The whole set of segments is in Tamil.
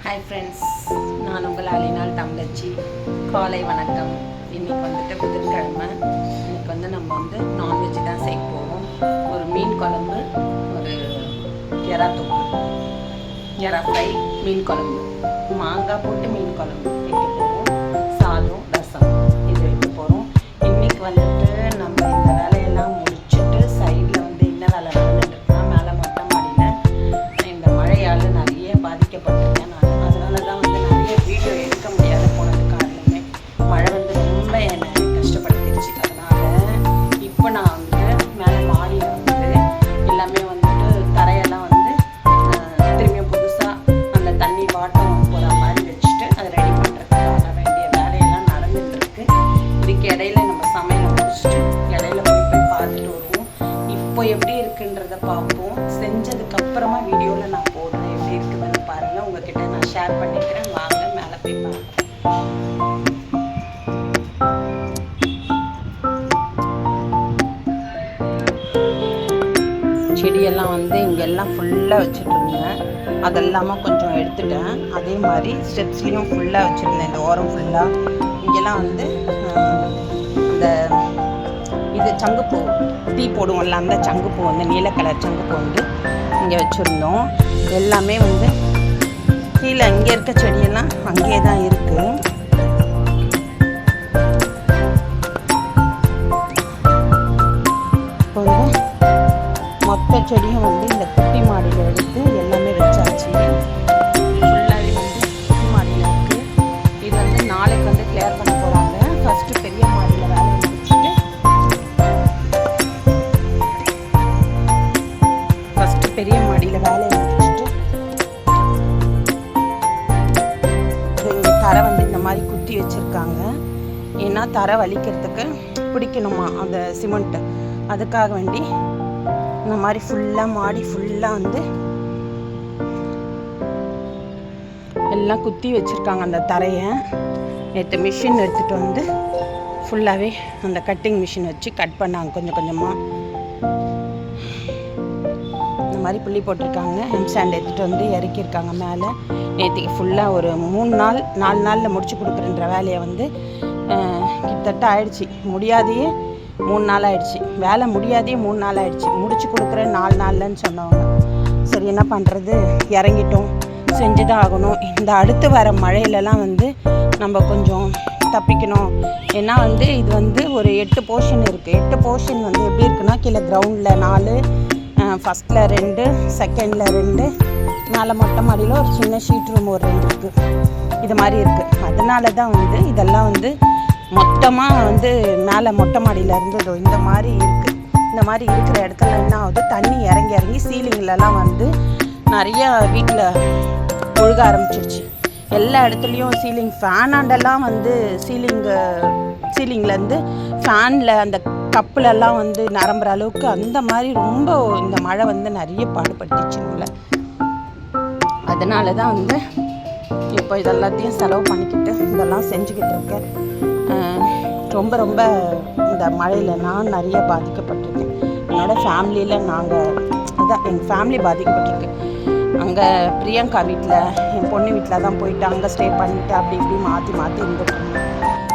ஹாய் ஃப்ரெண்ட்ஸ், நான் உங்கள் அலினால் தங்கச்சி. காலை வணக்கம். இன்றைக்கி வந்துட்டு புதன்கிழமை. இன்றைக்கி நம்ம நான்வெஜ் தான் செய்ய போகிறோம். ஒரு மீன் குழம்பு, ஒரு எறா தொக்கு, எறா ஃப்ரை, மீன் குழம்பு, மாங்காய் போட்டு மீன் குழம்பு வைக்க போகிறோம். சாதம், ரசம் இது வைக்க போகிறோம். இன்றைக்கி வந்துட்டு நம்ம இந்த வேலையெல்லாம் முடிச்சுட்டு சைடில் என்ன வேலை நடந்துட்டுருக்குன்னா, மேலே மொட்டை மாடியில் இந்த மழையால் நிறைய பாதிக்கப்பட்டிருக்கேன். வீடியோ எடுக்க முடியாத போனது காரணமே மழை ரொம்ப என்னை கஷ்டப்படுத்திடுச்சு. அதனால் இப்போ நான் மேலே மாடியில் எல்லாமே தரையெல்லாம் திரும்பியும் புதுசாக அந்த தண்ணி வாட்டம் போகிற மாதிரி வச்சுட்டு அதை ரெடி பண்ணுறதுக்காக வேண்டிய வேலையெல்லாம் நடந்துகிட்ருக்கு. இதுக்கு இடையில நம்ம சமையலை முடிச்சுட்டு இடையில போய் பார்த்துட்டு வருவோம். இப்போ எப்படி இருக்குன்றதை பார்ப்போம். செஞ்சதுக்கப்புறமா வீடியோவில் நான் போடுறேன். எப்படி இருக்குதுன்னு பாருங்கள். உங்ககிட்ட நான் ஷேர் பண்ணிக்கிறேன். வாங்க மேலே போய் பார்க்கலாம். செடியெல்லாம் இங்கெல்லாம் ஃபுல்லாக வச்சுட்ருந்தேன். அதெல்லாமல் கொஞ்சம் எடுத்துட்டேன். அதே மாதிரி ஸ்டெப்ஸ்லேயும் ஃபுல்லாக வச்சுருந்தேன். இந்த ஓரம் ஃபுல்லாக இங்கெல்லாம் அந்த இது சங்குப்பூ டீ போடுவோம்ல, அந்த சங்குப்பூ நீல கலர் சங்குப்பூ இங்கே வச்சுருந்தோம். எல்லாமே கீழே இங்கே இருக்க செடியெல்லாம் அங்கேயே தான் இருக்குது. இப்போ மொத்த செடியும் இந்த குட்டி மாடியில் எடுத்து எல்லாமே வச்சாச்சு. ஃபுல்லாகவே குட்டி மாடியில் இருக்குது. இது நாளைக்கு கிளியர் பண்ண போகிறாங்க. ஃபஸ்ட்டு பெரிய மாடியில் வேலையை முடிச்சுட்டு பெரிய மாடியில் வேலையை முடிச்சுட்டு தரை இந்த மாதிரி குத்தி வச்சுருக்காங்க. ஏன்னா தரை வலிக்கிறதுக்கு பிடிக்கணுமா அந்த சிமெண்ட்டு. அதுக்காக வேண்டி இந்த மாதிரி ஃபுல்லாக மாடி ஃபுல்லாக எல்லாம் குத்தி வச்சுருக்காங்க அந்த தரையை. நேற்று மிஷின் எடுத்துகிட்டு ஃபுல்லாகவே அந்த கட்டிங் மிஷின் வச்சு கட் பண்ணாங்க. கொஞ்சம் கொஞ்சமாக இந்த மாதிரி புள்ளி போட்டிருக்காங்க. எம்சாண்ட் எடுத்துகிட்டு இறக்கியிருக்காங்க மேலே. நேற்றுக்கு ஃபுல்லாக ஒரு 4 நாளில் முடிச்சு கொடுக்குறன்ற வேலையை கிட்டத்தட்ட ஆயிடுச்சு. முடியாதையே 3 நாள் ஆயிடுச்சு. வேலை முடியாதையே 3 நாள் ஆயிடுச்சு. முடிச்சு கொடுக்குறேன் 4 நாள்லன்னு சொன்னவங்க. சரி, என்ன பண்ணுறது, இறங்கிட்டோம், செஞ்சு தான் ஆகணும். இந்த அடுத்து வர மழையிலலாம் நம்ம கொஞ்சம் தப்பிக்கணும். ஏன்னா இது ஒரு 8 போர்ஷன் இருக்குது. 8 போர்ஷன் எப்படி இருக்குன்னா, கீழே கிரவுண்டில் 4, ஃபஸ்ட்டில் 2, செகண்டில் 2, மேலே மொட்டை மாடியில் ஒரு சின்ன ஷீட் ரூம் ஒரு 2 இருக்குது. இது மாதிரி இருக்குது. அதனால தான் இதெல்லாம் மொத்தமாக மேலே மொட்டை மாடியில் இருந்ததோ இந்த மாதிரி இருக்குது. இந்த மாதிரி இருக்கிற இடத்துல என்ன ஆகுது, தண்ணி இறங்கி சீலிங்லலாம் நிறைய வீட்டில் ஒழுக ஆரம்பிச்சிருச்சு. எல்லா இடத்துலையும் சீலிங் ஃபேனாண்டெல்லாம் சீலிங்லேருந்து ஃபேனில் அந்த கப்புலெல்லாம் நிரம்புற அளவுக்கு அந்த மாதிரி ரொம்ப இந்த மழை நிறைய பாடுபட்டுச்சுங்கள. அதனால தான் இப்போ இதெல்லாத்தையும் செலவு பண்ணிக்கிட்டு இதெல்லாம் செஞ்சுக்கிட்டு இருக்கேன். ரொம்ப ரொம்ப இந்த மழையில் நான் நிறைய பாதிக்கப்பட்டிருக்கேன். என்னோடய ஃபேமிலியில் எங்கள் ஃபேமிலி பாதிக்கப்பட்டிருக்கு. அங்கே பிரியங்கா வீட்டில், என் பொண்ணு வீட்டில் தான் போயிட்டு அங்கே ஸ்டே பண்ணிவிட்டு அப்படி இப்படி மாற்றி இருந்துட்டுருந்தேன்.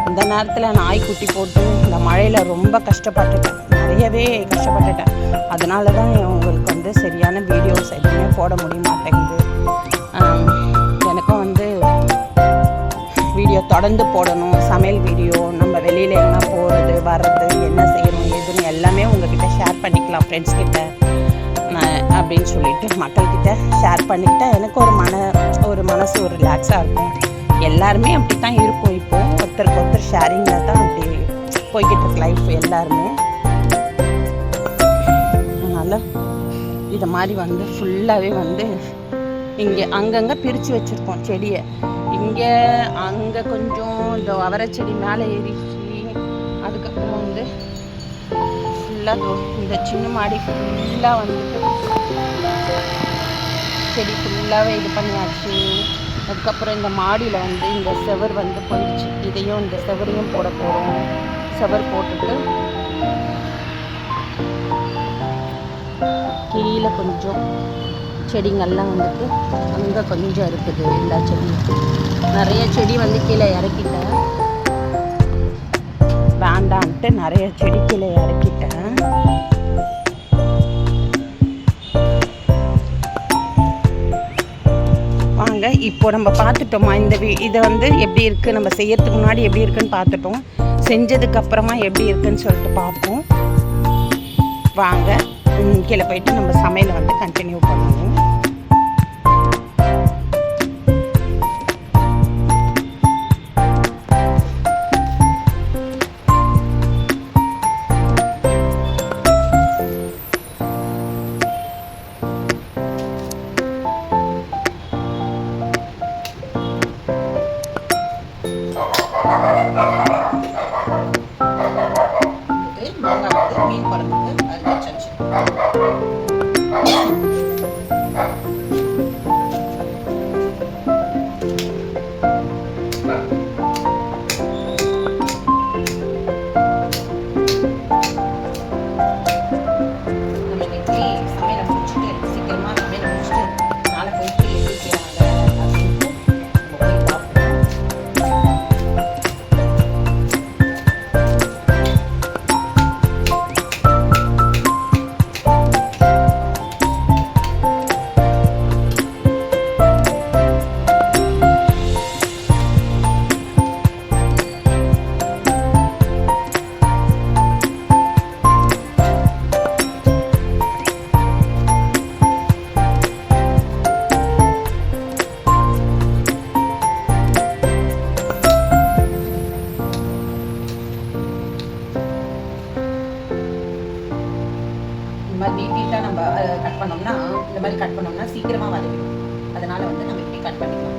இந்த நேரத்தில் நாய்க்குட்டி போட்டு இந்த மழையில் ரொம்ப கஷ்டப்பட்டுட்டேன். நிறையவே கஷ்டப்பட்டுட்டேன். அதனால தான் உங்களுக்கு சரியான வீடியோஸ் எதுவுமே போட முடிய மாட்டேங்குது. எனக்கும் வீடியோ தொடர்ந்து போடணும். சமையல் வீடியோ, நம்ம வெளியில் எங்கன்னா போகிறது வர்றது, என்ன செய்கிறோம் எதுன்னு எல்லாமே உங்ககிட்ட ஷேர் பண்ணிக்கலாம் ஃப்ரெண்ட்ஸ்கிட்ட அப்படின்னு சொல்லிட்டு மக்கள்கிட்ட ஷேர் பண்ணிக்கிட்டால் எனக்கு ஒரு மனசு ஒரு ரிலாக்ஸாக இருக்கும். எல்லாருமே அப்படி தான் இருக்கும். இப்போது ஒருத்தருக்கு ஒருத்தர் ஷேரிங்கில் தான் அப்படி போய்கிட்டு இருக்கு லைஃப் எல்லாருமே. அதனால் இதை மாதிரி ஃபுல்லாகவே இங்கே அங்கங்கே பிரித்து வச்சுருக்கோம் செடியை. இங்கே அங்கே கொஞ்சம் இந்த அவரை செடி மேலே ஏறிச்சு. அதுக்கப்புறம் ஃபுல்லாக இந்த சின்ன மாடி ஃபுல்லாக செடி ஃபுல்லாகவே இது பண்ணியாச்சு. அதுக்கப்புறம் இந்த மாடியில் இந்த செவர் போயிடுச்சு. இதையும் இந்த செவரையும் போட போகிறோம். செவர் போட்டுட்டு கீழே கொஞ்சம் செடிங்கள்லாம் வந்துட்டு அங்கே கொஞ்சம் இருக்குது. எல்லா செடியும் நிறைய செடி வந்து கீழே இறக்கிட்டேன், வேண்டான்ட்டு நிறைய செடி கீழே இறக்கிட்டேன். வாங்க இப்போ நம்ம பார்த்துட்டோமா இந்த இதை வந்து எப்படி இருக்குது, நம்ம செய்யறதுக்கு முன்னாடி எப்படி இருக்குன்னு பார்த்துட்டோம், செஞ்சதுக்கப்புறமா எப்படி இருக்குன்னு சொல்லிட்டு பார்ப்போம். வாங்க கீழே போயிட்டு நம்ம சமையலை வந்து கண்டினியூ பண்ணுவோம். மீன் குழம்புக்கு அது வச்சாச்சு. நம்ம இன்னைக்கு சமையலை முடிச்சுட்டு சீக்கிரமா சமையலை முடிச்சுட்டு நாளை போயிட்டு எப்படி செய்யறாங்க அப்படின்ட்டு போய் பார்ப்போம். இந்த மாதிரி நீட்டாக நம்ம கட் பண்ணோம்னா, இந்த மாதிரி கட் பண்ணோம்னா சீக்கிரமாக வதங்கிடும். அதனால வந்து நம்ம இப்படி கட் பண்ணிக்கலாம்.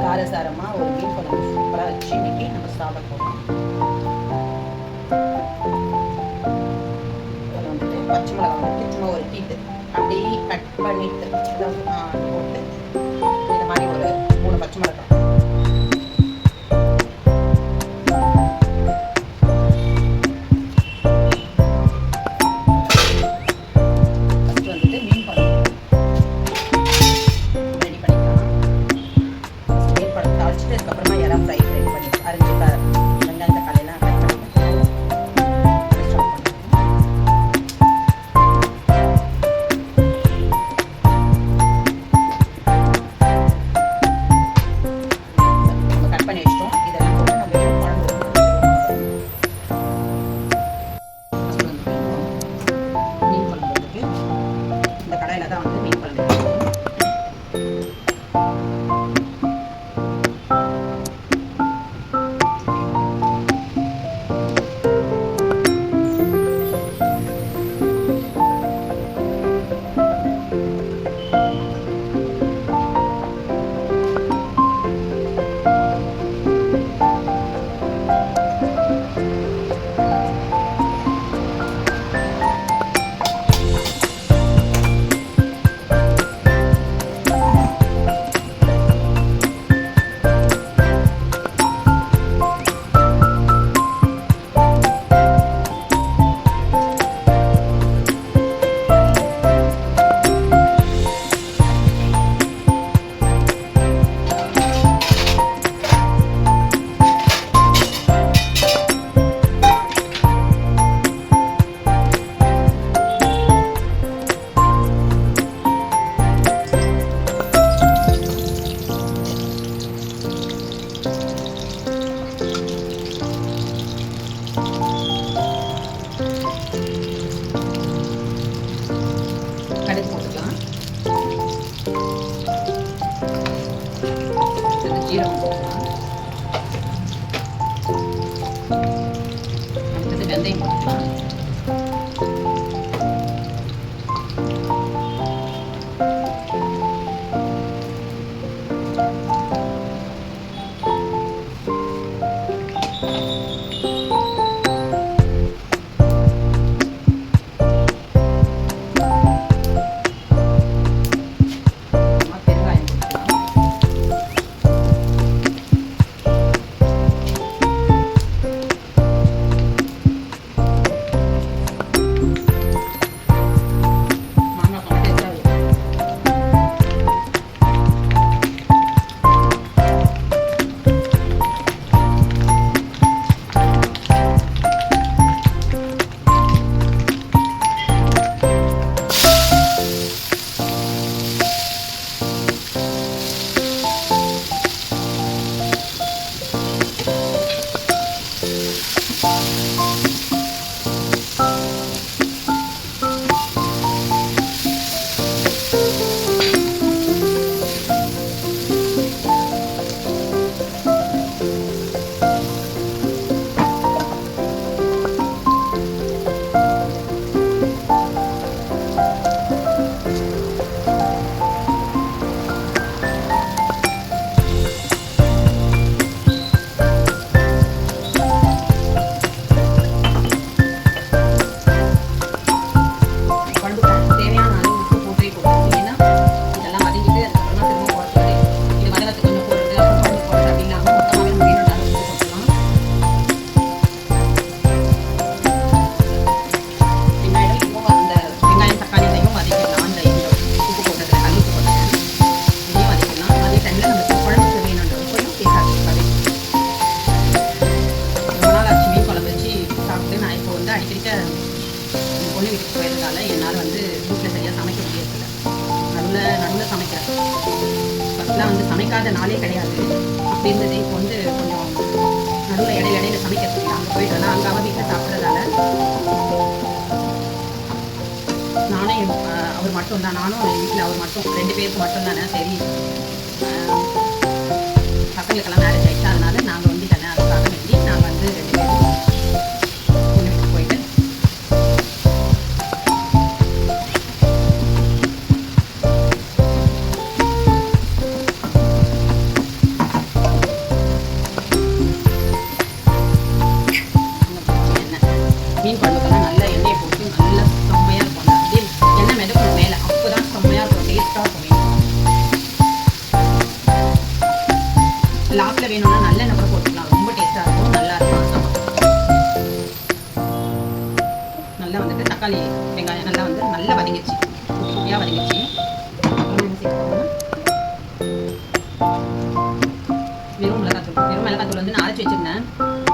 காரசாரமாக ஒரு மீன் குழம்பு சூப்பராக வச்சு இன்னைக்கு நம்ம சாப்பிட போகிறோம். அதில் வந்துட்டு பச்சை மிளகாய் வந்துட்டு சும்மா ஒரு கீட்டு அப்படியே கட் பண்ணிட்டு போட்டு இந்த மாதிரி ஒரு 3 பச்சை மிளகாய் ஃபஸ்ட்டு வந்துட்டு மீன் குழம்பு ரெடி பண்ணிக்கலாம். மீன் குழம்பு தாளிச்சிட்டு அதுக்கப்புறமா இறா ஃப்ரை ரெடி பண்ணி அரைஞ்சி வெங்காயத்தை காலையெல்லாம் கட் பண்ணி பொண்ணு வீட்டுக்கு போயிருந்தால என்னால் வந்து வீட்டில் சரியாக சமைக்க முடியறதில்ல. நடுவில் சமைக்கிறேன். ஃபஸ்ட்லாம் வந்து சமைக்காத நாளே கிடையாது. அப்படி இருந்தது. இப்போ வந்து கொஞ்சம் நடுவில் இடையில சமைக்கிறதுக்கு அங்கே போயிட்டோம்னா அங்கே அவள் வீட்டில் சாப்பிட்றதால நானே அவர் மட்டும்தான், நானும் என் வீட்டில் அவர் மட்டும் 2 பேருக்கு மட்டும் தானே. சரி, பசங்களுக்கெல்லாம் மேரேஜ் ஆகிடுச்சு, அதனால நாங்கள் வந்து தானே அதுக்காக வேண்டி நாங்கள் வந்து 2 பேரும் பொண்ணு வீட்டுக்கு போயிட்டு மீன் குழம்புக்கெல்லாம் நல்ல எண்ணெயை போட்டு நல்லா செம்மையாக இருக்கும். அப்படியே எண்ணெய் மிதக்கணும் மேலே, அப்போ தான் செம்மையாக இருக்கும், டேஸ்ட்டாக இருக்கும். மீன் லாஸ்ட்டில் வேணும்னா நல்லெண்ணெய் கூட போட்டுக்கலாம், ரொம்ப டேஸ்ட்டாக இருக்கும், நல்லா இருக்கும். நல்லா வந்துட்டு தக்காளி வெங்காயம் நல்லா வந்து நல்லா வதங்கிடுச்சு, குட்டியாக வதங்கிடுச்சு. அப்புறம் என்ன சேர்க்கணும்னா வெறும் மிளகாத்தூள் வந்து நான் அரைச்சி வச்சுருந்தேன்.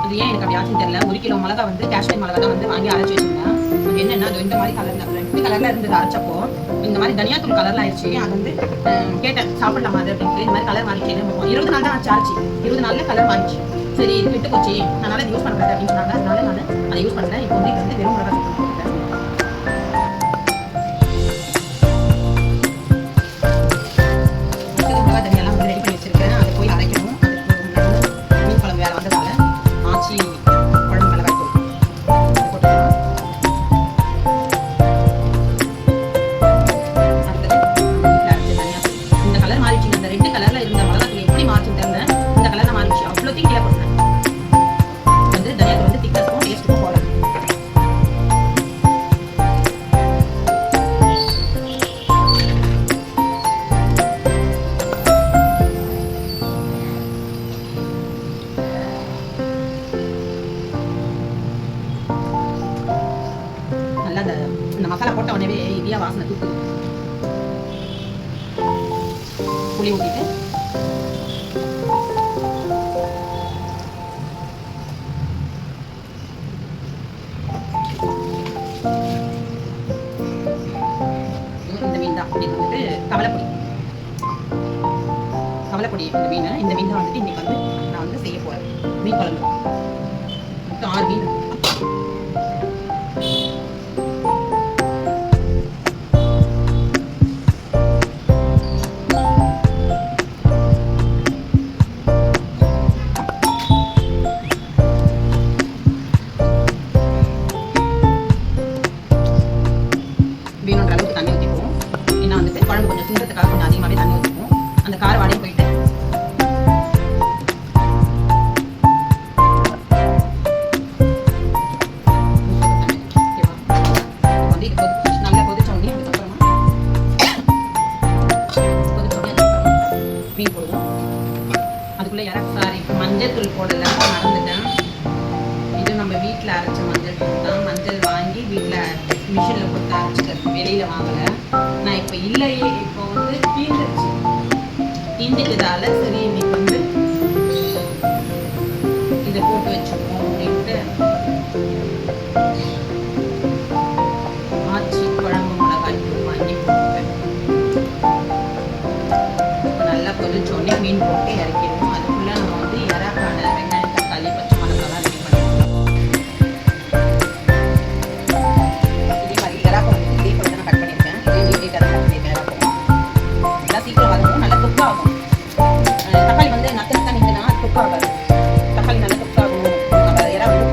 அது ஏன் எனக்கு அப்படி ஆச்சுன்னு தெரியல. 1 கிலோ மிளகா வந்து காஷ்மீர் மிளகா தான் வந்து வாங்கி அரைச்சி வச்சுருந்தேன். அது என்னென்னா அது இந்த மாதிரி கலரில் இருந்தது. அரைச்சப்போ இந்த மாதிரி தனியாத்தூள் கலரில் ஆயிடுச்சு. அது வந்து கேட்டேன் சாப்பிடலாமா அது அப்படின்னு சொல்லி. இந்த மாதிரி கலர் மாறிச்சு. 20 நாள் தான் ஆச்சு அரைச்சி, 20 நாளில் கலர் மாறிச்சு. சரி, இது விட்டு போச்சு, அதனால இது யூஸ் பண்ணுறேன் அப்படின்னு சொன்னாங்க. அதனால நான் அதை யூஸ் பண்ணுறேன். இப்போ வந்து இது வந்து வெறும் மிளகா தூள் போட்டுட்டேன். மிளகா தனியெல்லாம் வந்து ரெடி பண்ணி வச்சிருக்கேன். அதை போய் அரைக்கணும். மீன் குழம்பு வேலை வந்ததால ஆச்சி குழம்பு மிளகாய் தூள் போட்டுக்கலாம். அடுத்தது அரைச்சி தனியாக இந்த கலர் மாறிடுச்சு. இந்த 2 கலரில் இருந்த மிளகா தூள் எப்படி மாறிச்சுன்னு தெரியல. இந்த கலரில் மாறிடுச்சு. அவ்வளோத்தையும் கீழே போட்டுறேன். வந்து தனியாக வந்து திக்னஸ்க்கும் டேஸ்ட்டுக்கும் போடலாம். நல்லா இந்த மசாலா போட்ட உடனே இடியா வாசனை தூக்குது. புளி ஊற்றிட்டு இந்த மீன் தான் இது வந்துட்டு கவலைப்பொடி. இந்த மீன் தான் வந்துட்டு இன்னைக்கு வந்து நான் வந்து செய்ய போகிறேன். மீன் குழம்பு மொத்தம் 6 மீன். வேணுன்ற அளவுக்கு தண்ணி ஊற்றிப்போம். ஏன்னா வந்துட்டு குழம்பு கொஞ்சம் சுண்டத்துக்காக கொஞ்சம் அதிகமாகவே தண்ணி ஊற்றிப்போம். அந்த கார வாடையும் போயிட்டு வந்து இது நல்லா கொதிச்சோடனே அதுக்கப்புறமா மீன் போடுவோம். அதுக்குள்ளே மஞ்சள் தூள் போடல, மறந்துட்டேன். இது நம்ம வீட்டில் அரைச்ச மஞ்சள் தூள் தான். மஞ்சள் வாங்கி வீட்டில் மிஷினில் கொடுத்து அரைச்சிக்கிறது, வெளியில் வாங்கலை. நான் இப்போ இல்லையே, இப்போ வந்து தீந்துட்டதால சரி இன்னைக்கு வந்து இதை போட்டு வச்சுப்போம் அப்படின்ட்டு ஆச்சி குழம்பு மிளகாய் தூள் வாங்கி போட்டுப்பேன். நல்லா கொதிச்சோடனே மீன் போட்டு இறக்கிடுவோம். அதுக்குள்ளே நம்ம வந்து இறாக்கான வெங்காயம் தக்காளி பச்சை மிளகாலாம் ரெடி பண்ணிடுவோம். இதே மாதிரி இறாக்கம் வந்து இதே போல தான் கட் பண்ணியிருக்கேன். இதே நீட்டாக தான் கட் பண்ணியிருக்கேன். இறாக்கம் நல்லா சீக்கிரம் வதக்கும், நல்லா குக்காகும். தக்காளி வந்து நத்து நின்றுனா குக்காகாது. தக்காளி நல்லா குக்காகும். இறா வந்து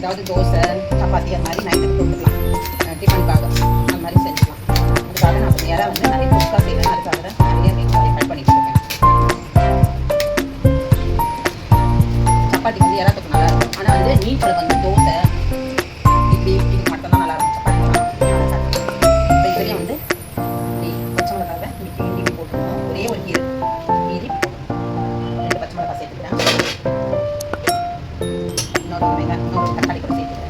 ஏதாவது தோசை சப்பாத்தி அது மாதிரி நைட்டுக்கு கொடுத்துக்கலாம், டிஃபனுக்காக அந்த மாதிரி செஞ்சுக்கலாம். அதுக்காக நான் கொஞ்சம் இலை வந்து நிறைய புதுசாக செய்வேன், அதுக்காக நிறைய வெங்காயம் கட் பண்ணிட்டு இருக்கேன். சப்பாத்தி வந்து இலை தொக்கு நல்லா இருக்கும், ஆனால் வந்து மீன் குழம்பு வந்து தோசை இட்லி இதுக்கு மட்டும்தான் நல்லா இருக்கும். சப்பாத்தி நல்லா இப்போ இதுலேயும் வந்து இப்படி பச்சை மிளகாவை இப்படி கிண்டி போட்டுருவோம். ஒரே ஒரு கீரி போட்டுருவோம். 2 பச்சை மிளகாய் சேர்த்துக்கிறேன், இன்னொரு வெங்காயம், இன்னொரு தக்காளி கூட சேர்த்துக்கிறேன்.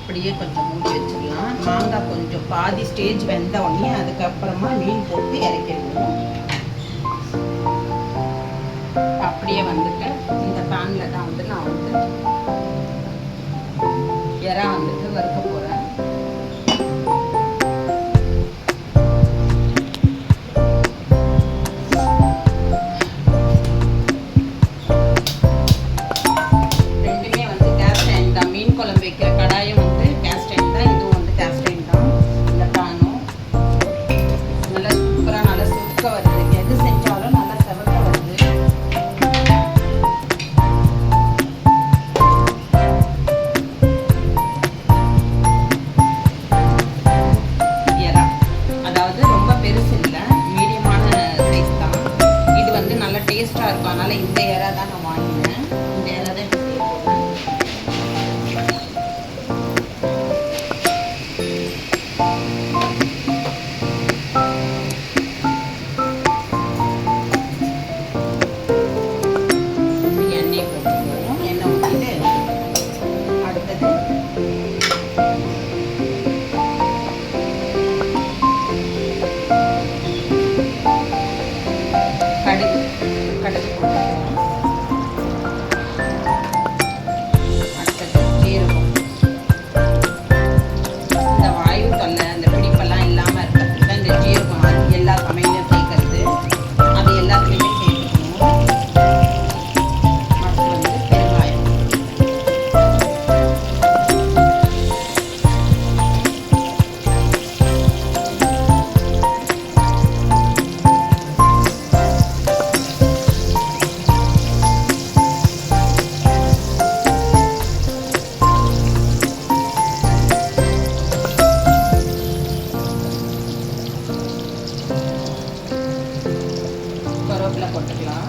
அப்படியே கொஞ்சம் மூடி வச்சிடலாம். மாங்காய் கொஞ்சம் பாதி ஸ்டேஜ் வெந்த உடனே அதுக்கப்புறமா மீன் போட்டு இறக்கிடுவோம். அப்படியே வந்துட்டு இந்த பேனில் தான் வந்து நான் வந்து இறா வந்துட்டு வறுக்க போகிறேன். டேஸ்ட்டாக இருக்கும், அதனால் இந்த இறா தான் நான் வாங்கினேன். இந்த இறா தான் இப்போ செய்ய போகிறேன். எண்ணெய் போட்டுருவோம். எண்ணெய் ஊற்றிட்டு அடுத்தது கடுகு போட்டுருவோம். அடுத்தது ஜீரகம். இந்த வாயு தொல்லை அந்த பிடிப்பெல்லாம் இல்லாமல் இருக்கிறதுக்கு தான் இந்த ஜீரகம் எல்லா சமையலையும் சேர்க்கறது. அது எல்லாத்துலேயுமே சேர்த்துக்கணும். அடுத்து வந்து பெருங்காயம். கருவேப்பிலை போட்டுக்கலாம்.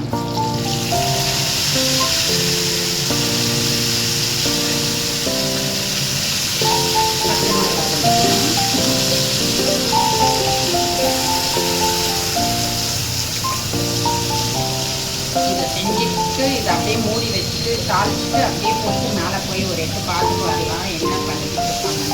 இதை செஞ்சுட்டு இதை அப்படியே மூடி வச்சுட்டு தாளிச்சுட்டு அப்படியே போட்டு மேலே போய் ஒரு 8 பார்த்து வரலாம் என்ன பண்ணிட்டு இருப்பாங்க.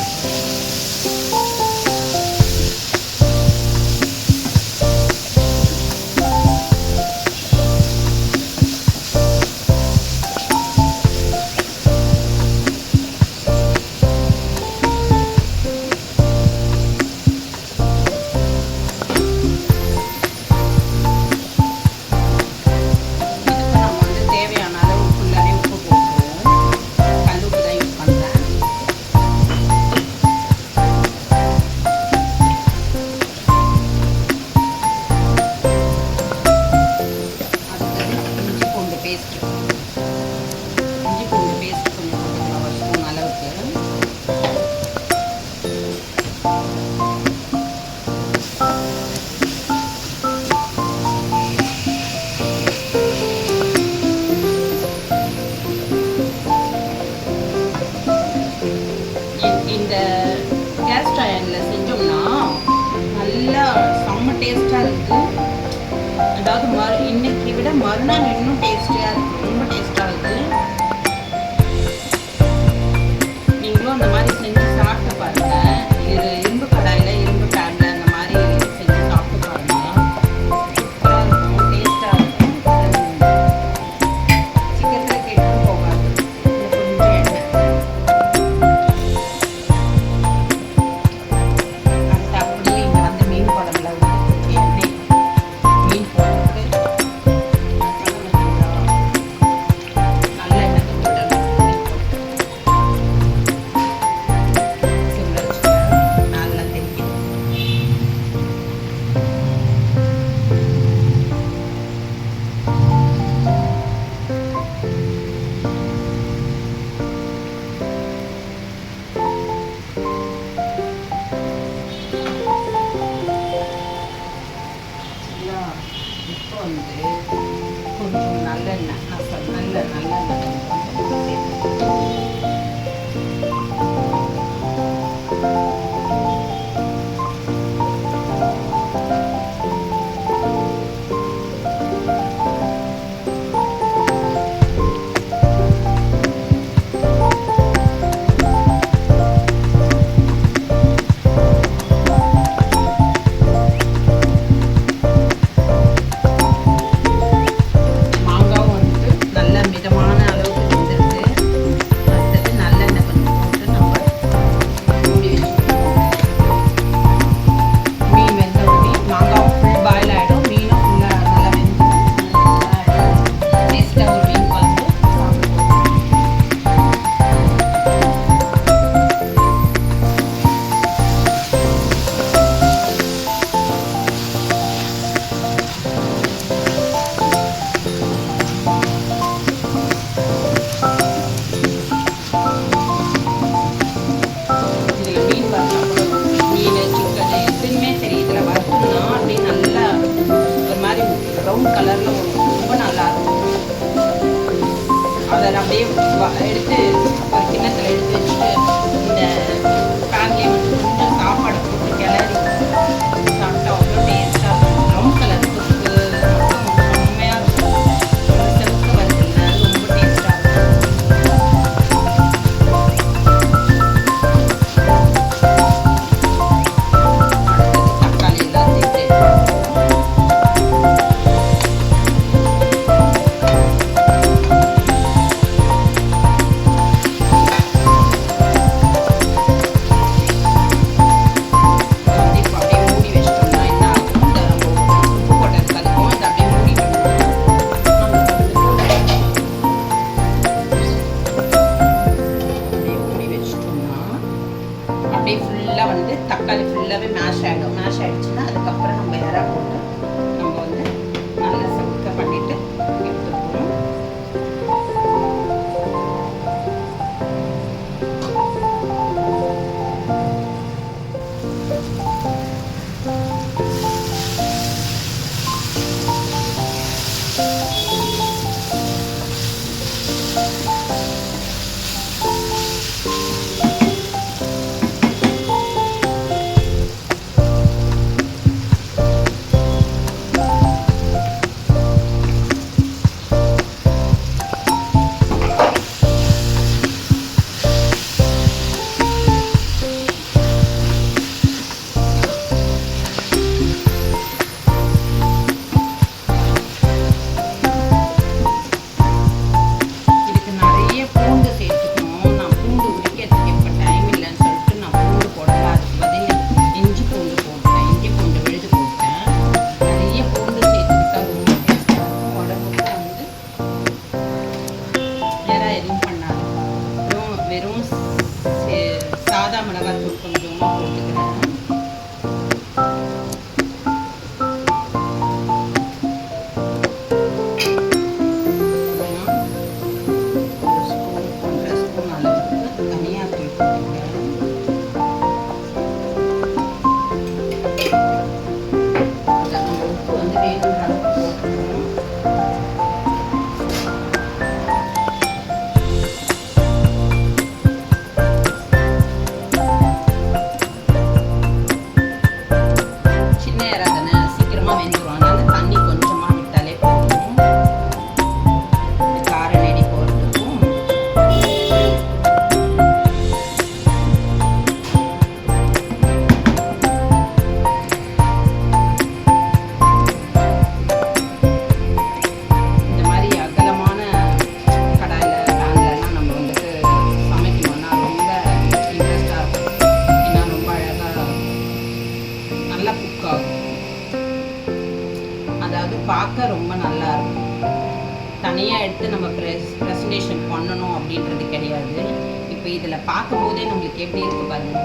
தேவையான அளவு ஃபுல்லாகவே உப்பு போட்டுருவோம். கல் உப்பு தான் யூஸ் பண்ணுறேன். இன்னும் இன்னும் டேஸ்டியாக இருக்கும். ரொம்ப டேஸ்ட்டாக இருக்குது. நீங்களும் அந்த மாதிரி செஞ்சு சாப்பிட்டு பாருங்கள். இது இரும்பு கடாயில் இரும்பு பேனில் அந்த மாதிரி செஞ்சு சாப்பிட்டு பாருங்கள். சூப்பராக இருக்கும், டேஸ்ட்டாக இருக்கும். சீக்கிரத்தில் கெட்டு போகாது. இன்னும் கொஞ்சம் எண்ணெய் அடுத்து அப்படியே இங்கே வந்து மீன் குழம்புல ஊற்றி எண்ணெய் மீன் போட்டு நல்லெண்ணெய் விடணும். சிம்ல வச்சுட்டு நல்லா தெரியும். சரியா? இப்போ வந்து கொஞ்சம் நல்லெண்ணெய் நான் சொன்னேன்ல, நல்லெண்ணெய் கொஞ்சம் சேர்த்துக்கணும். மாங்காவும் வந்துட்டு நல்ல மிதமான அளவுக்கு வெந்திருக்கு. அடுத்தது நல்லெண்ணெய் கொஞ்சம் போட்டு நம்ம மூடி வச்சுக்கணும். மீன் வெந்த உடனே மாங்காவும் ஃபுல் பாயில் ஆகிடும். மீனும் ஃபுல்லாக நல்லா வெந்துடும். டேஸ்ட்டாக ஒரு மீன் குழம்பு சாப்பிடுவோம். இதில் மீன் வறுத்தா கூட மீன் சிக்கனு எதுவுமே சரி இதில் வறுத்தோம்னா அப்படியே நல்லா ஒரு மாதிரி ப்ரௌன் கலரில் வரும். ரொம்ப நல்லா இருக்கும். அதை அப்படியே எடுத்து ஒரு கிண்ணத்தில் எடுத்து வச்சுட்டு இந்த பேன்லேயே வந்து கொஞ்சம் சாப்பாடு போட்டு கிளறி சாப்பிட்டா அவ்வளோ டேஸ்ட்டாக இருக்கும். ப்ரௌன் கலர் குக்கு மட்டும் செம்மையாக இருக்கும். செவக்க வருதுல்ல, ரொம்ப டேஸ்ட்டாக இருக்கும். தக்காளி எல்லாத்தையும் சேர்த்து இப்போ அப்படியே மூடி வச்சிட்டோம்னா என்ன ஆகும்? இந்த நம்ம உப்பு போட்டது கலக்கும். இதை அப்படியே மூடிட்டோம்னா அப்படியே மூடி வச்சிட்டோம்னா அப்படியே ஃபுல்லாக வந்து தக்காளி ஃபுல்லாகவே மேஷ் ஆகிடும். மேஷ் ஆகிடுச்சுன்னா அதுக்கப்புறம் நம்ம இறா போட்டு நம்ம வந்து நல்லா சக்க பண்ணிவிட்டு எடுத்துக்கணும். இதுக்கு நிறைய பூண்டு சேர்த்துக்கணும். நான் பூண்டு உரிக்கிறதுக்கு எப்போ டைம் இல்லைன்னு சொல்லிட்டு நான் பூண்டு போடல. அதுக்கு பதில் இஞ்சி பூண்டு போட்டேன். இஞ்சி பூண்டு விழுது போட்டேன். நிறைய பூண்டு சேர்த்துக்கிட்டா ரொம்ப டேஸ்ட்டாக இருக்கும். உடம்புக்கு வந்து வேற எதுவும் பண்ணாது. வெறும் சாதா மிளகாத்தூள் கொஞ்சமாக போட்டுக்கிறேன். ஒரு ஸ்பூன் 1.5 ஸ்பூன் அளவுக்கு தனியாத்தூள் போட்டுக்கிறேன். அதை நம்ம உப்பு வந்து வேணுன்ற அளவுக்கு போட்டுக்கணும். அப்படின்றது கிடையாது. இப்போ இதில் பார்க்கும்போதே நம்மளுக்கு எப்படி இருக்குது பாருங்கள்.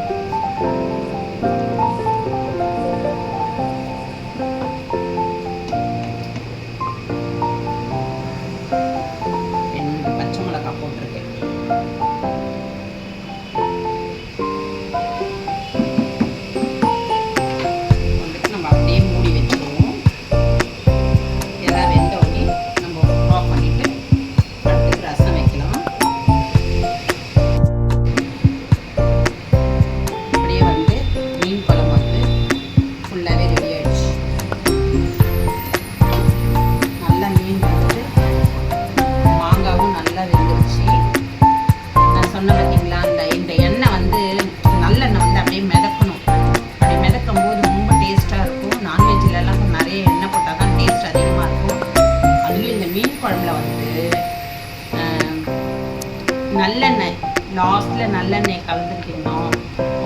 நல்லெண்ணெய் லாஸ்ட்டில் நல்லெண்ணெய் கலந்துக்கிட்டோம்,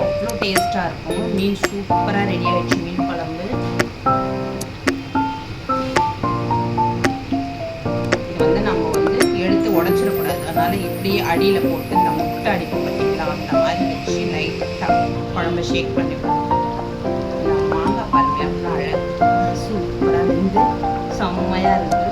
அவ்வளோ டேஸ்ட்டாக இருக்கும். மீன் சூப்பராக ரெடி ஆகிடுச்சு. மீன் குழம்பு இது நம்ம எடுத்து உடச்சிடக்கூடாது. அதனால் இப்படியே அடியில் போட்டு இந்த முட்டை அடிப்போம் பார்த்தீங்களா, அந்த மாதிரி வச்சு லைட்டாக குழம்பு ஷேக் பண்ணி மாங்காய் பாருங்க அவ்வளோ அழகாக சூப்பராக வெந்து செம்மையாக இருக்குது.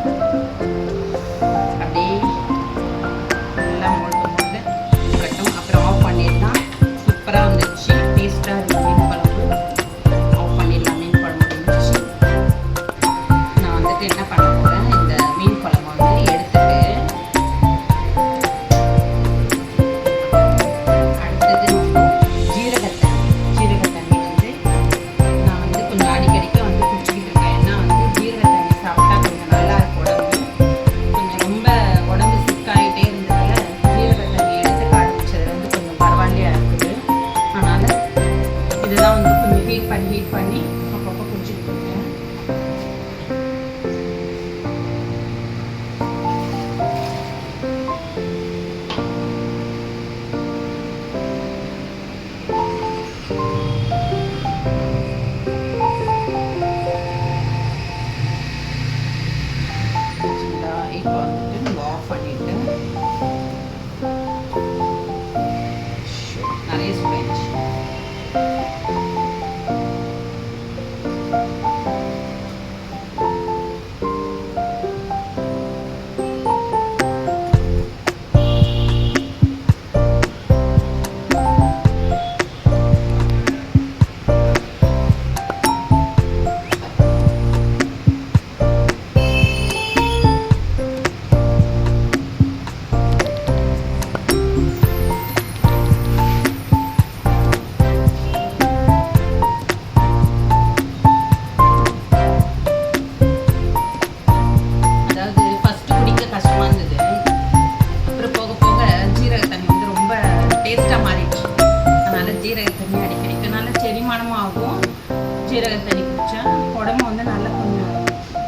ஜீரக தண்ணி குடித்தா உடம்பு நல்லா கொஞ்சம்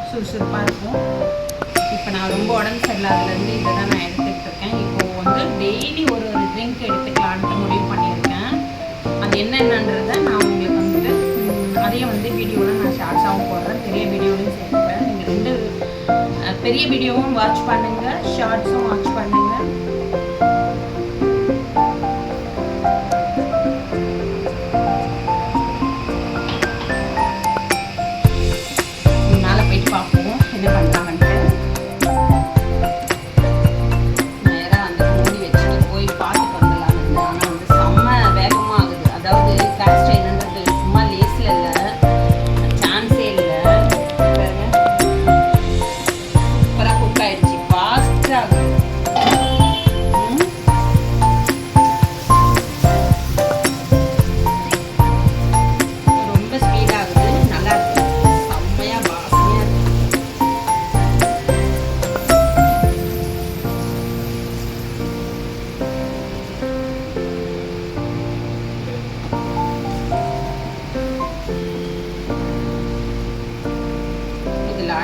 சுறுசுறுப்பாக இருக்கும். இப்போ நான் ரொம்ப உடம்பு சரியில்லாததுலேருந்து இதை தான் நான் எடுத்துக்கிட்டு இருக்கேன். இப்போது டெய்லி ஒரு ட்ரிங்க் எடுத்துக்கலான்ட்டு முடிவு பண்ணியிருக்கேன். அது என்னென்னன்றதை நான் உங்களுக்கு அதையும் வீடியோவில் நான் ஷார்ட்ஸாகவும் போடுறேன், பெரிய வீடியோலையும் சேர்த்துப்பேன். நீங்கள் 2 பெரிய வீடியோவும் வாட்ச் பண்ணுங்கள், ஷார்ட்ஸும் வாட்ச் பண்ணுங்கள்.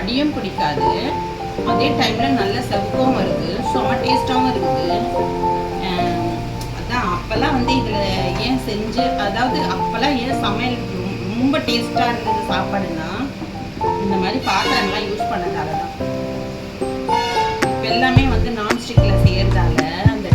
அடியும் பிடிக்காது, அதே டைமில் நல்ல செவக்கவும் வருது, செம்ம டேஸ்ட்டாகவும் இருக்குது. அதான் அப்போல்லாம் இதில் ஏன் செஞ்சு, அதாவது அப்போல்லாம் ஏன் சமையல் ரொம்ப டேஸ்ட்டாக இருந்தது சாப்பாடுன்னா இந்த மாதிரி பாத்திரங்கள்லாம் யூஸ் பண்ணதால தான். இப்போ எல்லாமே நான்ஸ்டிக்கில் செய்கிறதால அந்த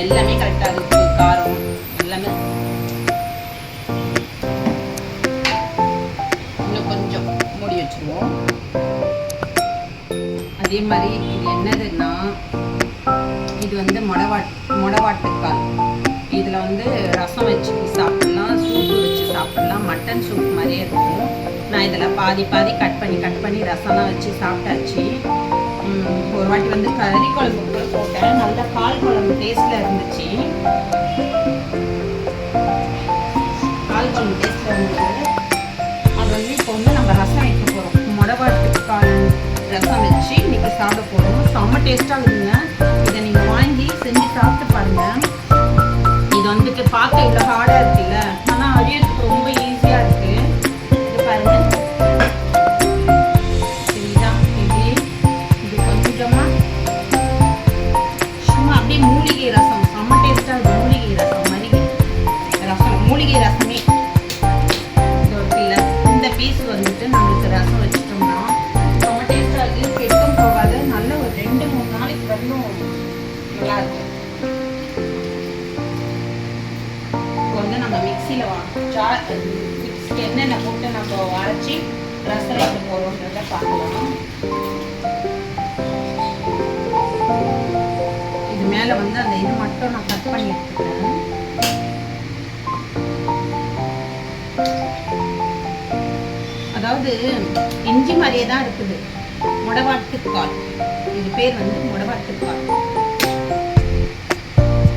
எல்லாமே கரெக்டாக இருக்கு, காரம் எல்லாமே. இன்னும் கொஞ்சம் மூடி வச்சுருவோம். அதே மாதிரி இது என்னதுன்னா, இது வந்து மொடவாட்டுக்கால். இதில் வந்து ரசம் வச்சு சாப்பிட்லாம், சூப்பு வச்சு சாப்பிட்லாம், மட்டன் சூப் மாதிரியே இருக்கும். நான் இதில் பாதி பாதி கட் பண்ணி ரசம்லாம் வச்சு சாப்பிட்டாச்சு. ஒரு வாட்டி வந்து கறி குழம்பு கூட போட்டேன், நல்ல கால் குழம்பு டேஸ்ட்டில் இருந்துச்சு. கால் குழம்பு டேஸ்ட்டில் இருந்தது. அது வந்து இப்போ வந்து நம்ம ரசம் வைக்க போகிறோம். மொடவாட்டுக்கால் ரசம் வச்சு இன்றைக்கி சாப்பிட போகிறோம். செம்ம டேஸ்ட்டாக இருக்குங்க. இதை நீங்கள் வாங்கி செஞ்சு சாப்பிட்டு பாருங்கள். இது வந்துட்டு பார்க்க இவ்வளோ ஹார்டாக இருக்குல்ல, ஆனால் அரியறதுக்கு ரொம்ப ஈஸியாக இருக்குது. இது பாருங்கள், சரிதான். இது கொஞ்சமாக சும்மா அப்படியே மூலிகை ரசம், செம்ம டேஸ்ட்டாக இருக்குது. மூலிகை ரசம் மாதிரி ரசம், மூலிகை ரசமே. இது இருக்குல்ல, இந்த பீஸ் வந்துட்டு நம்மளுக்கு ரசம் வச்சுட்டோம்னா செம்ம டேஸ்ட்டாக இருக்குது. கெட்டும் போகாது, நல்ல ஒரு 2-3 நாளைக்கு வரணும், நல்லாயிருக்கும். நம்ம மிக்சியில் என்னென்ன போட்டு நம்ம அரைச்சி ரசம் வைக்க போகிறோன்றத பார்க்கலாம். இது மேலே வந்து அந்த இது மட்டும் நான் கட் பண்ணி எடுத்துக்கிறேன். அதாவது இஞ்சி மாதிரியே தான் இருக்குது மொடவாட்டுக்கால். இது பேர் வந்து மொடவாட்டுக்கால்.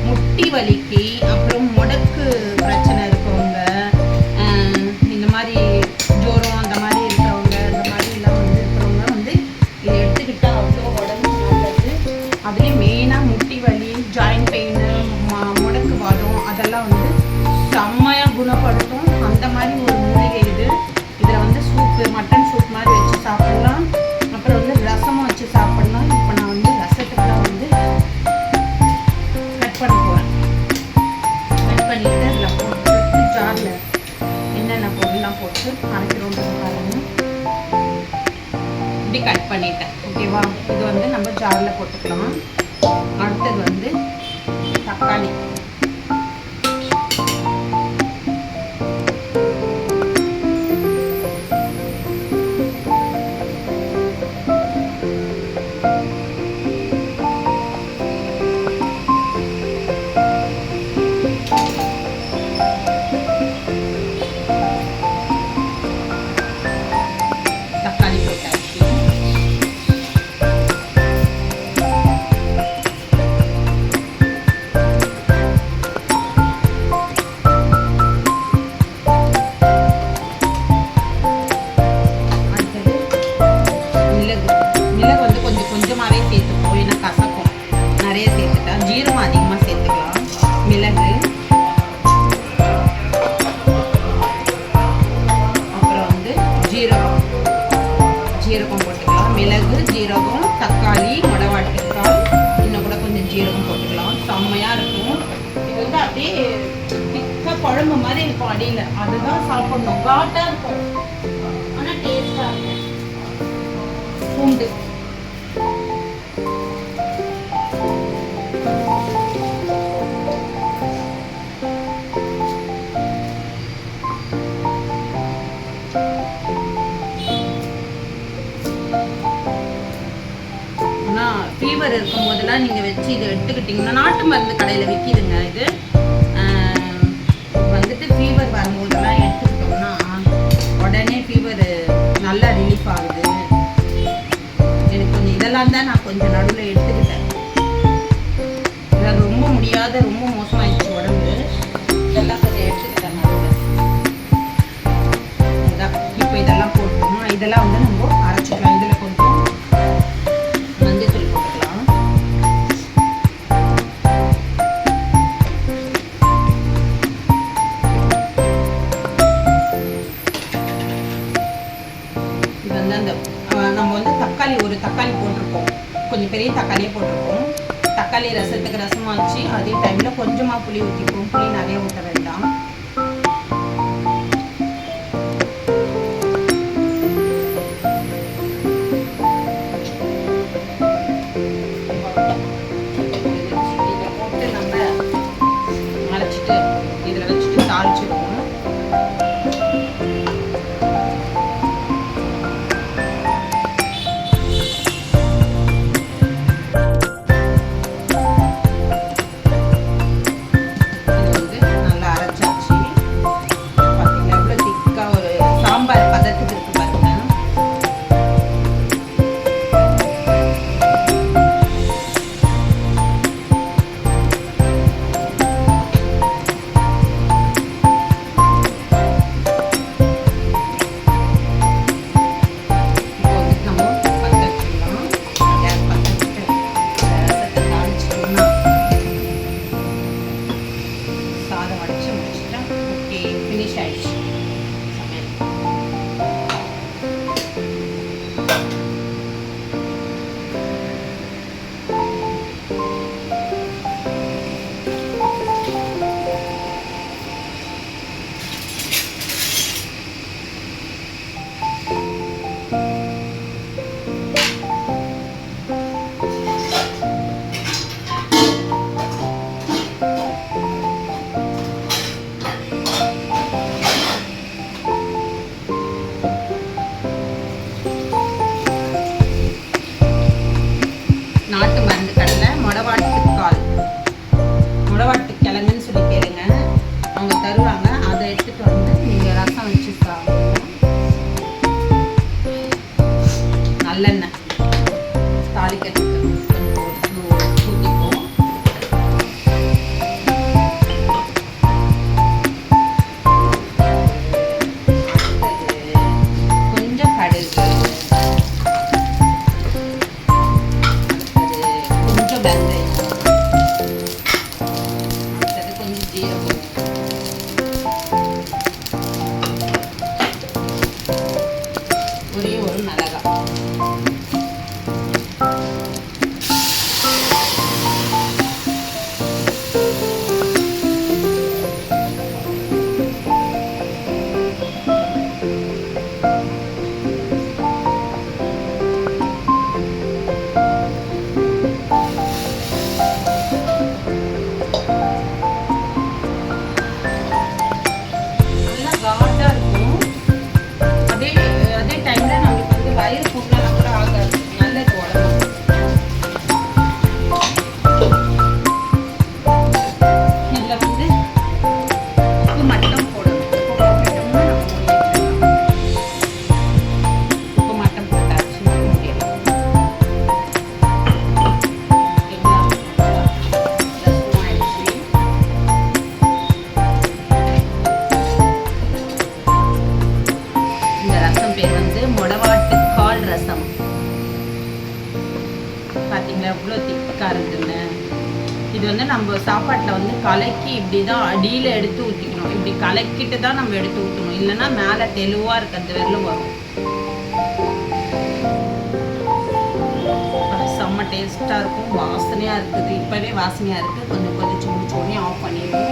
முட்டி வலிக்கு, அப்புறம் முடக்கு பிரச்சனை இருக்கிறவங்க, இந்த மாதிரி ஜோரம் அந்த மாதிரி இருக்கிறவங்க, இந்த மாதிரிலாம் வந்து இருக்கிறவங்க வந்து இதை எடுத்துக்கிட்டா அவ்வளோ உடம்பு நல்லது. அதுலேயும் மெயினாக முட்டி வலி, ஜாயின்ட் பெயின், முடக்கு வாதம் அதெல்லாம் வந்து செம்மையாக குணப்படுத்தும். அந்த மாதிரி ஒரு மூலிகை இது. இதில் வந்து சூப்பு, மட்டன் சூப் மாதிரி வச்சு சாப்பிட்லாம், அப்புறம் வந்து ரசமும் வச்சு சாப்பிட்லாம். இப்போ நான் வந்து ரசத்துக்கு தான் வந்து கட் பண்ண போகிறேன். கட் பண்ணிவிட்டு அதில் போட்டு ஜாரில் என்னென்ன பொருள்லாம் போட்டு அரைக்கிறோம் பாருங்க. இப்படி கட் பண்ணிட்டேன், ஓகேவா? இது வந்து நம்ம ஜாரில் போட்டுக்கலாம். அடுத்தது வந்து தக்காளி. ஜீரகம் போட்டுக்கலாம். மிளகு, ஜீரகம், தக்காளி, மொடவாட்டுக்கால், இன்னும் கூட கொஞ்சம் ஜீரகம் போட்டுக்கலாம். செம்மையாக இருக்கும். இது வந்து அப்படியே திக்காக குழம்பு மாதிரி இருக்கும் அடியில். அதுதான் சாப்பிடணும். காட்டாக இருக்கும், ஆனால் டேஸ்டாக இருக்கும். பூண்டு, ஃபீவர் இருக்கும் போதெல்லாம் நீங்கள் வச்சு இதை எடுத்துக்கிட்டிங்கன்னா, நாட்டு மருந்து கடையில் விற்கிதுங்க இது. வந்துட்டு ஃபீவர் வரும்போதெல்லாம் எடுத்துக்கிட்டோம்னா உடனே ஃபீவர் நல்லா ரிலீஃப் ஆகுது. எனக்கு கொஞ்சம் இதெல்லாம் தான் நான் கொஞ்சம் நடுவில் எடுத்துக்கிட்டேன். இதெல்லாம் ரொம்ப முடியாத, ரொம்ப மோசமாயிடுச்சு உடம்பு. இதெல்லாம் கொஞ்சம் எடுத்துக்கிட்டேன் நடுவில். அதான் இப்போ இதெல்லாம் போட்டோம். இதெல்லாம் வந்து நம்ம அரைச்சிக்கலாம். இதில் கொஞ்சம் மஞ்சள் போட்டுக்கலாம். இது வந்து அந்த நம்ம வந்து தக்காளி, ஒரு தக்காளி போட்டிருக்கோம், கொஞ்சம் பெரிய தக்காளியே போட்டிருக்கோம். தக்காளி ரசத்துக்கு ரசமாச்சு. அதே டைமில் கொஞ்சமாக புளி ஊற்றிப்போம். புளி நிறைய ஊற்ற வேண்டாம். இது வந்து நம்ம சாப்பாட்டில் வந்து கலக்கி இப்படி தான் அடியில் எடுத்து ஊற்றிக்கணும். இப்படி கலக்கிட்டு தான் நம்ம எடுத்து ஊற்றணும், இல்லைன்னா மேலே தெளிவாக இருக்கிறது வரலும் வரும். செம்ம டேஸ்ட்டாக இருக்கும், வாசனையாக இருக்குது. இப்போவே வாசனையாக இருக்குது. கொஞ்சம் கொதிச்சு முடிச்சோடனே ஆஃப் பண்ணிடுவோம்.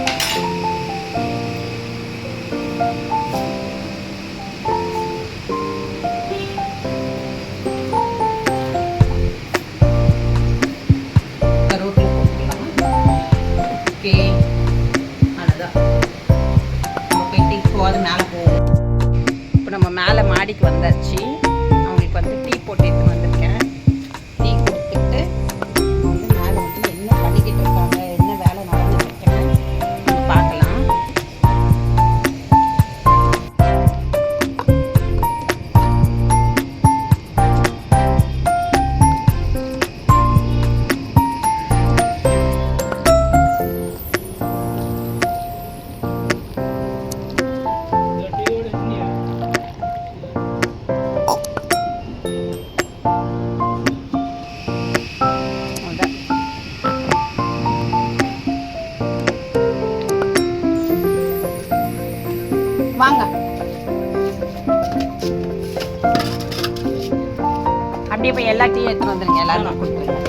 ஓகே, அவ்வளோதான். நம்ம போயிட்டு இப்போ அது மேலே போவோம். இப்போ நம்ம மேலே மாடிக்கு வந்தாச்சு. அவங்களுக்கு வந்து டீ போட்டு எடுத்து வந்திருக்கேன். டீ கொடுத்துட்டு வந்து மேலே வந்து என்ன பண்ணிக்கிட்டு இருக்காங்க, என்ன வேலை நடந்துட்டு இருக்கேன்னு பார்க்கலாம். வாங்க, அப்படியே போய் எல்லா டீயும் எடுத்துட்டு வந்துருங்க. எல்லாரும் கொடுத்துருங்க.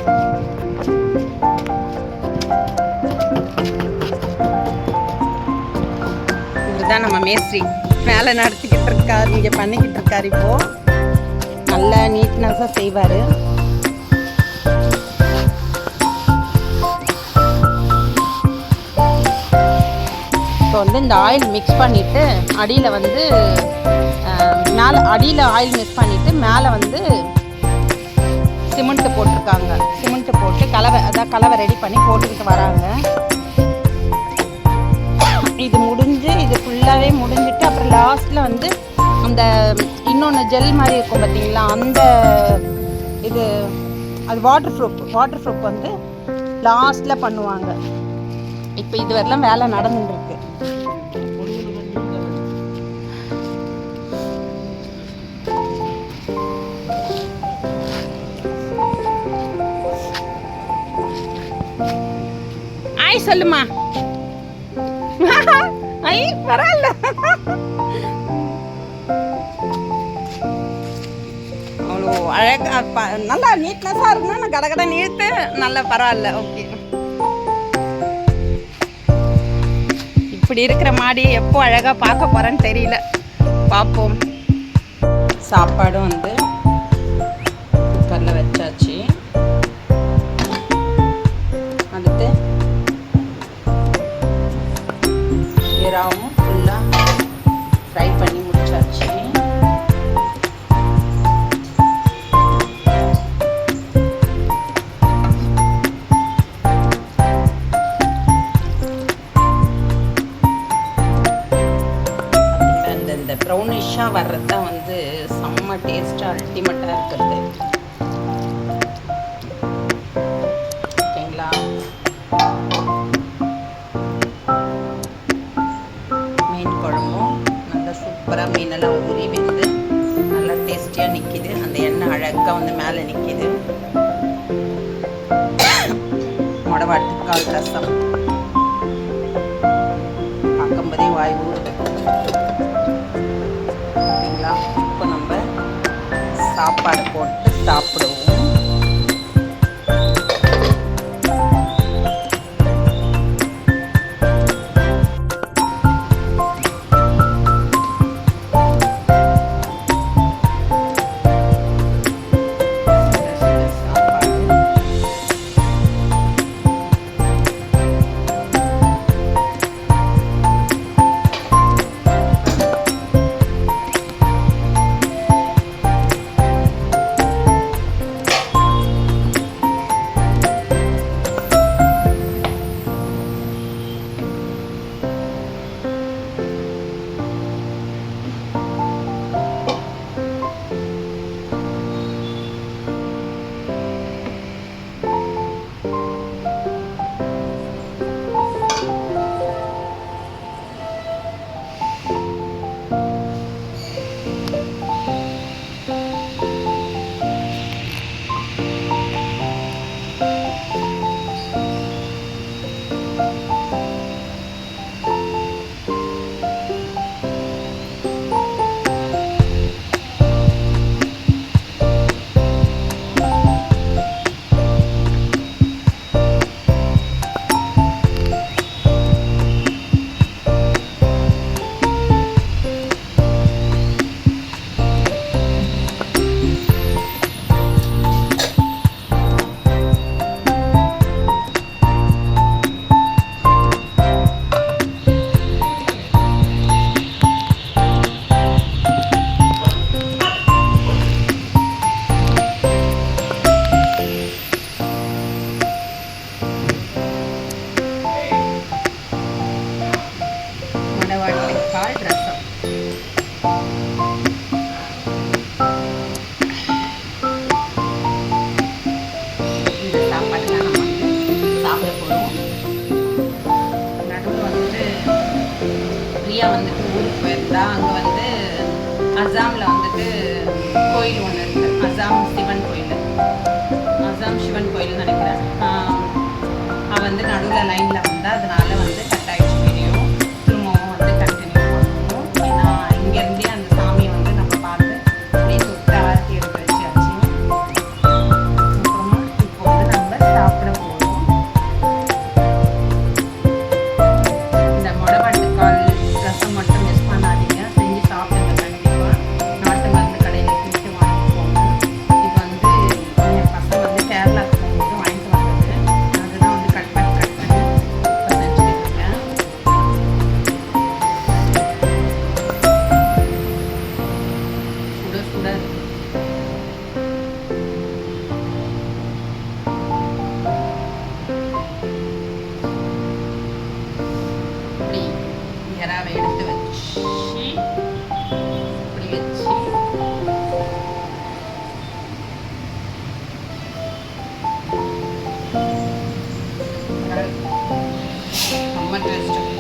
இதுதான் நம்ம மேஸ்திரி வேலை நடத்திக்கிட்டு இருக்காரு, இங்கே பண்ணிக்கிட்டு இருக்காரு. இப்போ நல்லா நீட்னஸாக செய்வார். இப்போ வந்து இந்த ஆயில் மிக்ஸ் பண்ணிவிட்டு அடியில் வந்து மேலே அடியில் ஆயில் மிக்ஸ் பண்ணிவிட்டு மேலே வந்து சிமெண்ட்டு போட்டிருக்காங்க. சிமெண்ட்டு போட்டு கலவை ரெடி பண்ணி போட்டுக்கிட்டு வராங்க. இது முடிஞ்சு இது ஃபுல்லாகவே முடிஞ்சிட்டு அப்புறம் லாஸ்ட்டில் வந்து அந்த இன்னொன்று ஜெல் மாதிரி இருக்கும் பார்த்தீங்களா, அந்த இது அது வாட்டர் ப்ரூஃப் வந்து லாஸ்ட்டில் பண்ணுவாங்க. இப்போ இது வரலாம் வேலை நடந்துட்டுருக்கு. ஆய் சொல்லுமா. ஐ பரவாயில்ல, அவ்வளோ அழகா நல்லா நீட்னஸாக இருக்குன்னா நான் கடை நீட்டு நல்லா பரவாயில்ல. ஓகே, இப்படி இருக்கிற மாடி எப்போ அழகாக பார்க்க போகிறேன்னு தெரியல, பார்ப்போம். சாப்பாடும் வந்து குக்கரில் வச்சாச்சு. அடுத்து இறாவும் ஃபுல்லாக ஃப்ரை பண்ணி முடிச்சாச்சு. இந்த ப்ரௌனிஷாக வர்றது தான் வந்து செம்ம டேஸ்ட்டாக அல்டிமேட்டாக இருக்கிறது. ஓகேங்களா? மீன் குழம்பும் நல்லா சூப்பராக மீனெல்லாம் ஊறி வெந்து நல்லா டேஸ்டியாக நிற்கிது. அந்த எண்ணெய் அழகாக வந்து மேலே நிற்கிது. மொடவாட்டுக்கால் ரசம் பார்க்கும்போதே வாய் ஊறுது. ஓகேங்களா? இப்போ நம்ம சாப்பாடு போட்டு சாப்பிடுவோம். பிரியா வந்துட்டு ஊருக்கு போயிருந்தா. அங்கே வந்து அசாமில் வந்துட்டு கோயில் ஒன்று இருக்குது, அசாம் சிவன் கோயில், அசாம் சிவன் கோயில்னு நினைக்கிறேன். அவள் வந்து நடுவில் லைனில் வந்தா, அதனால வந்து கட் ஆகிடுச்சு வீடியோ. திரும்பவும் வந்து கண்டினியூ பண்ணுவோம். ஏன்னா இங்கேருந்தே அந்த சாமியை வந்து நம்ம பார்த்து அப்படியே தொட்டு ஆர்த்தி எடுத்து வச்சாச்சு. அப்புறமா இப்போ வந்து நம்ம சாப்பிட போகிறோம். இந்த மொடவாட்டுக்கால் ரசம் மட்டும் மிஸ் பண்ணாதீங்க, செஞ்சு சாப்பிடுங்க கண்டிப்பாக. நாட்டு மருந்து கடையில் கேட்டு வாங்கிக்கோங்க. இது வந்து என் பசங்க வந்து கேரளாவுக்கு போகும்போது வாங்கிட்டு வந்தது. அதுதான் வந்து கட் பண்ணி இப்போ செஞ்சுக்கிட்டு இருக்கேன். சுட சுட இருக்கு. இப்படி எறாவை எடுத்து வச்சு இப்படி வச்சு ரொம்ப டேஸ்ட்.